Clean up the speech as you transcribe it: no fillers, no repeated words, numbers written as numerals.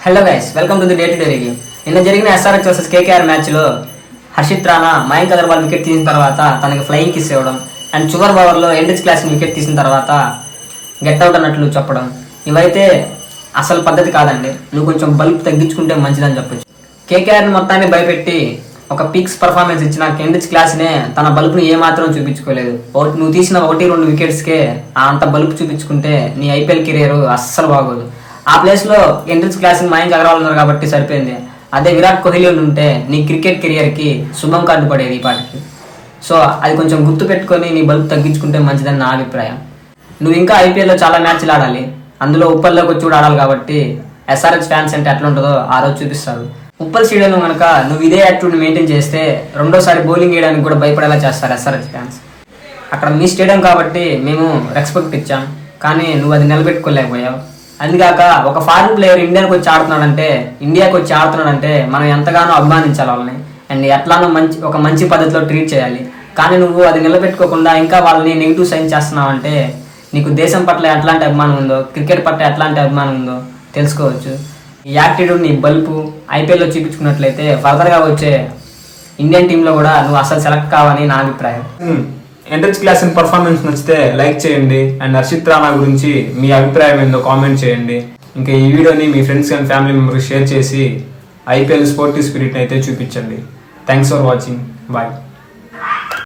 Hello guys, welcome to the day to day review. నిన్న జరిగిన SRH versus KKR మ్యాచ్లో Harshit Rana Mayank Agarwal wicket తీసిన తర్వాత తనకి ఫ్లయింగ్ కిస్ ఇవ్వడం అండ్ చివరి ఓవర్లో ఎండ్రిచ్ క్లాస్ని వికెట్ తీసిన తర్వాత గెట్ అవుట్ అన్నట్లు చెప్పడం, ఇవైతే అసలు పద్ధతి కాదండి. నువ్వు కొంచెం బల్బ్ తగ్గించుకుంటే మంచిదని చెప్పొచ్చు. కేకేఆర్ని మొత్తాన్ని భయపెట్టి ఒక పీక్స్ పర్ఫార్మెన్స్ ఇచ్చిన ఎండ్రిచ్ క్లాస్నే తన బల్బ్ని ఏమాత్రం చూపించుకోలేదు. నువ్వు తీసిన 1-2 వికెట్స్కే అంత బల్బ్ చూపించుకుంటే నీ ఐపీఎల్ కెరియర్ అస్సలు బాగోదు. ఆ ప్లేస్లో ఎండ్రిచ్ క్లాస్ని మయాంక్ అగర్వాల్ ఉన్నారు కాబట్టి సరిపోయింది. అదే విరాట్ కోహ్లీ ఉంటే నీ క్రికెట్ కెరియర్కి శుభం కార్డు పడేది ఈ పాటికి. సో అది కొంచెం గుర్తు పెట్టుకొని నీ బల్బ్ తగ్గించుకుంటే మంచిదని నా అభిప్రాయం. నువ్వు ఇంకా ఐపీఎల్లో చాలా మ్యాచ్లు ఆడాలి, అందులో ఉప్పల్లోకి వచ్చి కూడా ఆడాలి. కాబట్టి ఎస్ఆర్హెచ్ ఫ్యాన్స్ అంటే ఎట్లా ఉంటుందో ఆ రోజు చూపిస్తారు. ఉప్పల్ స్టేడియంలో కనుక నువ్వు ఇదే యాటిట్యూడ్ మెయింటైన్ చేస్తే రెండోసారి బౌలింగ్ వేయడానికి కూడా భయపడేలా చేస్తారు ఎస్ఆర్హెచ్ ఫ్యాన్స్. అక్కడ మీ స్టేడియం కాబట్టి మేము రెస్పెక్ట్ ఇచ్చాం, కానీ నువ్వు అది నిలబెట్టుకోలేకపోయావు. అందుకాక ఒక ఫారిన్ ప్లేయర్ ఇండియాకి వచ్చి ఆడుతున్నాడంటే మనం ఎంతగానో అభిమానించాలి వాళ్ళని అండ్ ఎట్లానో ఒక మంచి పద్ధతిలో ట్రీట్ చేయాలి. కానీ నువ్వు అది నిలబెట్టుకోకుండా ఇంకా వాళ్ళని నెగిటివ్ సైన్ చేస్తున్నావు అంటే నీకు దేశం పట్ల ఎట్లాంటి అభిమానం ఉందో, క్రికెట్ పట్ల ఎట్లాంటి అభిమానం ఉందో తెలుసుకోవచ్చు. ఈ యాటిట్యూడ్ నీ బల్బు ఐపీఎల్లో చూపించుకున్నట్లయితే ఫర్దర్గా వచ్చే ఇండియన్ టీంలో కూడా నువ్వు అసలు సెలెక్ట్ కావని నా అభిప్రాయం. ఎండ్రిచ్ క్లాసెస్ పర్ఫార్మెన్స్ నచ్చితే లైక్ చేయండి అండ్ హర్షిత్ రాణా గురించి మీ అభిప్రాయం ఏందో కామెంట్ చేయండి. ఇంకా ఈ వీడియోని మీ friends and family members share చేసి ఐపీఎల్ స్పోర్టివ్ స్పిరిట్ అయితే చూపించండి. Thanks for watching. బాయ్.